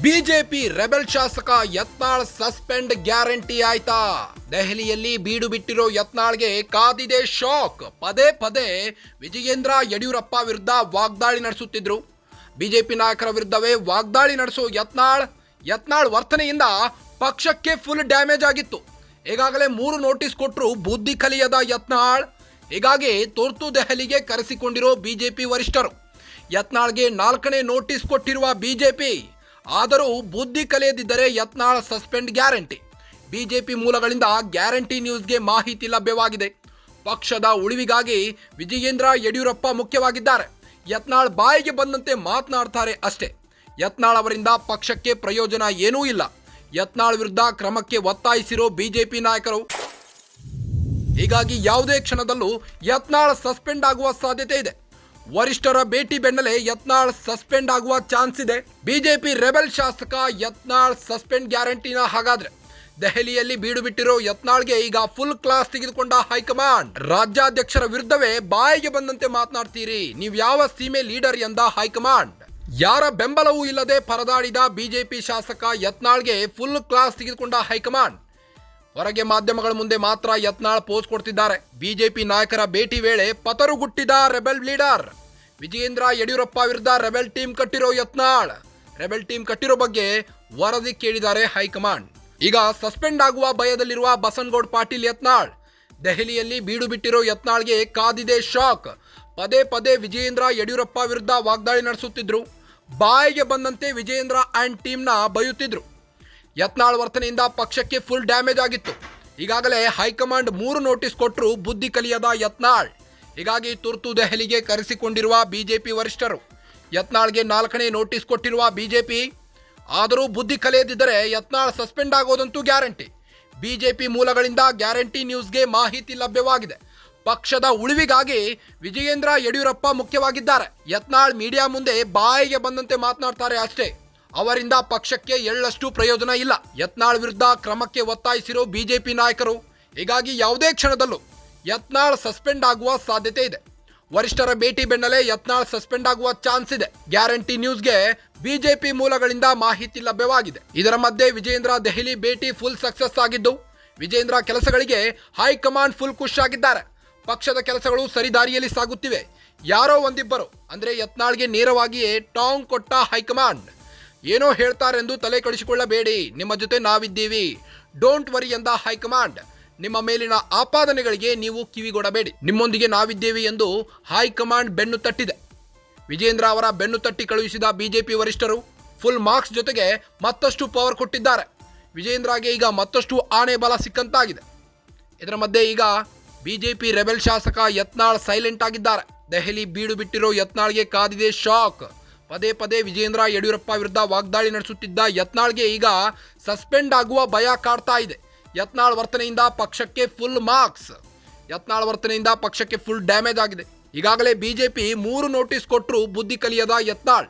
BJP rebel ಶಾಸಕ Yatnal suspend guarantee ಆಯ್ತಾ? ದೆಹಲಿಯಲ್ಲಿ ಬೀಡು ಬಿಟ್ಟಿರೋ ಯತ್ನಾಳ್ಗೆ ಕಾದಿದೆ ಶಾಕ್. ಪದೇ ಪದೇ ವಿಜಯೇಂದ್ರ ಯಡಿಯೂರಪ್ಪ ವಿರುದ್ಧ ವಾಗ್ದಾಳಿ ನಡೆಸುತ್ತಿದ್ರು. ಬಿಜೆಪಿ ನಾಯಕರ ವಿರುದ್ಧವೇ ವಾಗ್ದಾಳಿ ನಡೆಸೋ ಯತ್ನಾಳ್ ವರ್ತನೆಯಿಂದ ಪಕ್ಷಕ್ಕೆ ಫುಲ್ ಡ್ಯಾಮೇಜ್ ಆಗಿತ್ತು. ಈಗಾಗಲೇ 3 ನೋಟಿಸ್ ಕೊಟ್ಟರು ಬುದ್ಧಿ ಕಲಿಯದ ಯತ್ನಾಳ್. ಹೀಗಾಗಿ ತುರ್ತು ದೆಹಲಿಗೆ ಕರೆಸಿಕೊಂಡಿರೋ ಬಿಜೆಪಿ ವರಿಷ್ಠರು. ಯತ್ನಾಳ್ಗೆ 4ನೇ ನೋಟಿಸ್ ಕೊಟ್ಟಿರುವ ಬಿಜೆಪಿ, ಆದರೂ ಬುದ್ಧಿ ಕಲಿಯದಿದ್ದರೆ ಯತ್ನಾಳ್ ಸಸ್ಪೆಂಡ್ ಗ್ಯಾರಂಟಿ. ಬಿಜೆಪಿ ಮೂಲಗಳಿಂದ ಗ್ಯಾರಂಟಿ ನ್ಯೂಸ್ಗೆ ಮಾಹಿತಿ ಲಭ್ಯವಾಗಿದೆ. ಪಕ್ಷದ ಉಳಿವಿಗಾಗಿ ವಿಜಯೇಂದ್ರ ಯಡಿಯೂರಪ್ಪ ಮುಖ್ಯವಾಗಿದ್ದಾರೆ. ಯತ್ನಾಳ್ ಬಾಯಿಗೆ ಬಂದಂತೆ ಮಾತನಾಡ್ತಾರೆ ಅಷ್ಟೇ. ಯತ್ನಾಳ್ ಅವರಿಂದ ಪಕ್ಷಕ್ಕೆ ಪ್ರಯೋಜನ ಏನೂ ಇಲ್ಲ. ಯತ್ನಾಳ್ ವಿರುದ್ಧ ಕ್ರಮಕ್ಕೆ ಒತ್ತಾಯಿಸಿರೋ ಬಿಜೆಪಿ ನಾಯಕರು. ಹೀಗಾಗಿ ಯಾವುದೇ ಕ್ಷಣದಲ್ಲೂ ಯತ್ನಾಳ್ ಸಸ್ಪೆಂಡ್ ಆಗುವ ಸಾಧ್ಯತೆ ಇದೆ. ವರಿಷ್ಠರ ಭೇಟಿ ಬೆನ್ನಲ್ಲೇ ಯತ್ನಾಳ್ ಸಸ್ಪೆಂಡ್ ಆಗುವ ಚಾನ್ಸ್ ಇದೆ. ಬಿಜೆಪಿ ರೆಬೆಲ್ ಶಾಸಕ ಯತ್ನಾಳ್ ಸಸ್ಪೆಂಡ್ ಗ್ಯಾರಂಟಿನ ಹಾಗಾದ್ರೆ ದೆಹಲಿಯಲ್ಲಿ ಬೀಡು ಬಿಟ್ಟಿರೋ ಯತ್ನಾಳ್ಗೆ ಈಗ ಫುಲ್ ಕ್ಲಾಸ್ ತೆಗೆದುಕೊಂಡ ಹೈಕಮಾಂಡ್. ರಾಜ್ಯಾಧ್ಯಕ್ಷರ ವಿರುದ್ಧವೇ ಬಾಯಿಗೆ ಬಂದಂತೆ ಮಾತನಾಡ್ತೀರಿ, ನೀವು ಯಾವ ಸೀಮೆ ಲೀಡರ್ ಎಂದ ಹೈಕಮಾಂಡ್. ಯಾರ ಬೆಂಬಲವೂ ಇಲ್ಲದೆ ಪರದಾಡಿದ ಬಿಜೆಪಿ ಶಾಸಕ ಯತ್ನಾಳ್ಗೆ ಫುಲ್ ಕ್ಲಾಸ್ ತೆಗೆದುಕೊಂಡ ಹೈಕಮಾಂಡ್. ಹೊರಗೆ ಮಾಧ್ಯಮಗಳ ಮುಂದೆ ಮಾತ್ರ ಯತ್ನಾಳ್ ಪೋಸ್ ಕೊಡ್ತಿದ್ದಾರೆ. ಬಿಜೆಪಿ ನಾಯಕರ ಭೇಟಿ ವೇಳೆ ಪತರುಗುಟ್ಟಿದ ರೆಬೆಲ್ ಲೀಡರ್. ವಿಜಯೇಂದ್ರ ಯಡಿಯೂರಪ್ಪ ವಿರುದ್ಧ ರೆಬೆಲ್ ಟೀಮ್ ಕಟ್ಟಿರೋ ಯತ್ನಾಳ್. ರೆಬೆಲ್ ಟೀಮ್ ಕಟ್ಟಿರೋ ಬಗ್ಗೆ ವರದಿ ಕೇಳಿದ್ದಾರೆ ಹೈಕಮಾಂಡ್. ಈಗ ಸಸ್ಪೆಂಡ್ ಆಗುವ ಭಯದಲ್ಲಿರುವ ಬಸನಗೌಡ ಪಾಟೀಲ್ ಯತ್ನಾಳ್. ದೆಹಲಿಯಲ್ಲಿ ಬೀಡು ಬಿಟ್ಟಿರೋ ಯತ್ನಾಳ್ಗೆ ಕಾದಿದೆ ಶಾಕ್. ಪದೇ ಪದೇ ವಿಜಯೇಂದ್ರ ಯಡಿಯೂರಪ್ಪ ವಿರುದ್ಧ ವಾಗ್ದಾಳಿ ನಡೆಸುತ್ತಿದ್ರು. ಬಾಯಿಗೆ ಬಂದಂತೆ ವಿಜಯೇಂದ್ರ ಅಂಡ್ ಟೀಮ್ನ ಬೈಯುತ್ತಿದ್ರು. ಯತ್ನಾಳ್ ವರ್ತನೆಯಿಂದ ಪಕ್ಷಕ್ಕೆ ಫುಲ್ ಡ್ಯಾಮೇಜ್ ಆಗಿತ್ತು. ಈಗಾಗಲೇ ಹೈಕಮಾಂಡ್ 3 ನೋಟಿಸ್ ಕೊಟ್ಟರು ಬುದ್ಧಿ ಕಲಿಯದ ಯತ್ನಾಳ್. ಹೀಗಾಗಿ ತುರ್ತು ದೆಹಲಿಗೆ ಕರೆಸಿಕೊಂಡಿರುವ ಬಿಜೆಪಿ ವರಿಷ್ಠರು. ಯತ್ನಾಳ್ಗೆ 4ನೇ ನೋಟಿಸ್ ಕೊಟ್ಟಿರುವ ಬಿಜೆಪಿ, ಆದರೂ ಬುದ್ಧಿ ಕಲಿಯದಿದ್ದರೆ ಯತ್ನಾಳ್ ಸಸ್ಪೆಂಡ್ ಆಗೋದಂತೂ ಗ್ಯಾರಂಟಿ. ಬಿಜೆಪಿ ಮೂಲಗಳಿಂದ ಗ್ಯಾರಂಟಿ ನ್ಯೂಸ್ಗೆ ಮಾಹಿತಿ ಲಭ್ಯವಾಗಿದೆ. ಪಕ್ಷದ ಉಳಿವಿಗಾಗಿ ವಿಜಯೇಂದ್ರ ಯಡಿಯೂರಪ್ಪ ಮುಖ್ಯವಾಗಿದ್ದಾರೆ. ಯತ್ನಾಳ್ ಮೀಡಿಯಾ ಮುಂದೆ ಬಾಯಿಗೆ ಬಂದಂತೆ ಮಾತನಾಡ್ತಾರೆ ಅಷ್ಟೇ. ಅವರಿಂದ ಪಕ್ಷಕ್ಕೆ ಎಳ್ಳಷ್ಟು ಪ್ರಯೋಜನ ಇಲ್ಲ. ಯತ್ನಾಳ್ ವಿರುದ್ಧ ಕ್ರಮಕ್ಕೆ ಒತ್ತಾಯಿಸಿರೋ ಬಿಜೆಪಿ ನಾಯಕರು. ಹೀಗಾಗಿ ಯಾವುದೇ ಕ್ಷಣದಲ್ಲೂ ಯತ್ನಾಳ್ ಸಸ್ಪೆಂಡ್ ಆಗುವ ಸಾಧ್ಯತೆ ಇದೆ. ವರಿಷ್ಠರ ಭೇಟಿ ಬೆನ್ನಲ್ಲೇ ಯತ್ನಾಳ್ ಸಸ್ಪೆಂಡ್ ಆಗುವ ಚಾನ್ಸ್ ಇದೆ. ಗ್ಯಾರಂಟಿ ನ್ಯೂಸ್ಗೆ ಬಿಜೆಪಿ ಮೂಲಗಳಿಂದ ಮಾಹಿತಿ ಲಭ್ಯವಾಗಿದೆ. ಇದರ ಮಧ್ಯೆ ವಿಜಯೇಂದ್ರ ದೆಹಲಿ ಭೇಟಿ ಫುಲ್ ಸಕ್ಸಸ್ ಆಗಿದ್ದು, ವಿಜಯೇಂದ್ರ ಕೆಲಸಗಳಿಗೆ ಹೈಕಮಾಂಡ್ ಫುಲ್ ಖುಷ್ ಆಗಿದ್ದಾರೆ. ಪಕ್ಷದ ಕೆಲಸಗಳು ಸರಿದಾರಿಯಲ್ಲಿ ಸಾಗುತ್ತಿವೆ. ಯಾರೋ ಒಂದಿಬ್ಬರು ಅಂದ್ರೆ ಯತ್ನಾಳ್ಗೆ ನೇರವಾಗಿಯೇ ಟಾಂಗ್ ಕೊಟ್ಟ ಹೈಕಮಾಂಡ್. ಏನೋ ಹೇಳ್ತಾರೆಂದು ತಲೆ ಕೆಡಿಸಿಕೊಳ್ಳಬೇಡಿ, ನಿಮ್ಮ ಜೊತೆ ನಾವಿದ್ದೀವಿ, ಡೋಂಟ್ ವರಿ ಎಂದ ಹೈಕಮಾಂಡ್. ನಿಮ್ಮ ಮೇಲಿನ ಆಪಾದನೆಗಳಿಗೆ ನೀವು ಕಿವಿಗೊಡಬೇಡಿ, ನಿಮ್ಮೊಂದಿಗೆ ನಾವಿದ್ದೇವೆ ಎಂದು ಹೈಕಮಾಂಡ್ ಬೆನ್ನು ತಟ್ಟಿದೆ. ವಿಜಯೇಂದ್ರ ಅವರ ಬೆನ್ನು ತಟ್ಟಿ ಕಳುಹಿಸಿದ ಬಿಜೆಪಿ ವರಿಷ್ಠರು ಫುಲ್ ಮಾರ್ಕ್ಸ್ ಜೊತೆಗೆ ಮತ್ತಷ್ಟು ಪವರ್ ಕೊಟ್ಟಿದ್ದಾರೆ. ವಿಜಯೇಂದ್ರಗೆ ಈಗ ಮತ್ತಷ್ಟು ಆನೆ ಬಲ ಸಿಕ್ಕಂತಾಗಿದೆ. ಇದರ ಮಧ್ಯೆ ಈಗ ಬಿಜೆಪಿ ರೆಬೆಲ್ ಶಾಸಕ ಯತ್ನಾಳ್ ಸೈಲೆಂಟ್ ಆಗಿದ್ದಾರೆ. ದೆಹಲಿ ಬೀಡು ಬಿಟ್ಟಿರೋ ಯತ್ನಾಳ್ಗೆ ಕಾದಿದೆ ಶಾಕ್. ಪದೇ ಪದೇ ವಿಜಯೇಂದ್ರ ಯಡಿಯೂರಪ್ಪ ವಿರುದ್ಧ ವಾಗ್ದಾಳಿ ನಡೆಸುತ್ತಿದ್ದ ಯತ್ನಾಳ್ಗೆ ಈಗ ಸಸ್ಪೆಂಡ್ ಆಗುವ ಭಯ ಕಾಡ್ತಾ ಇದೆ. ಯತ್ನಾಳ್ ವರ್ತನೆಯಿಂದ ಪಕ್ಷಕ್ಕೆ ಫುಲ್ ಮಾರ್ಕ್ಸ್. ಯತ್ನಾಳ್ ವರ್ತನೆಯಿಂದ ಪಕ್ಷಕ್ಕೆ ಫುಲ್ ಡ್ಯಾಮೇಜ್ ಆಗಿದೆ. ಈಗಾಗಲೇ ಬಿಜೆಪಿ 3 ನೋಟಿಸ್ ಕೊಟ್ಟರು ಬುದ್ಧಿ ಕಲಿಯದ ಯತ್ನಾಳ್.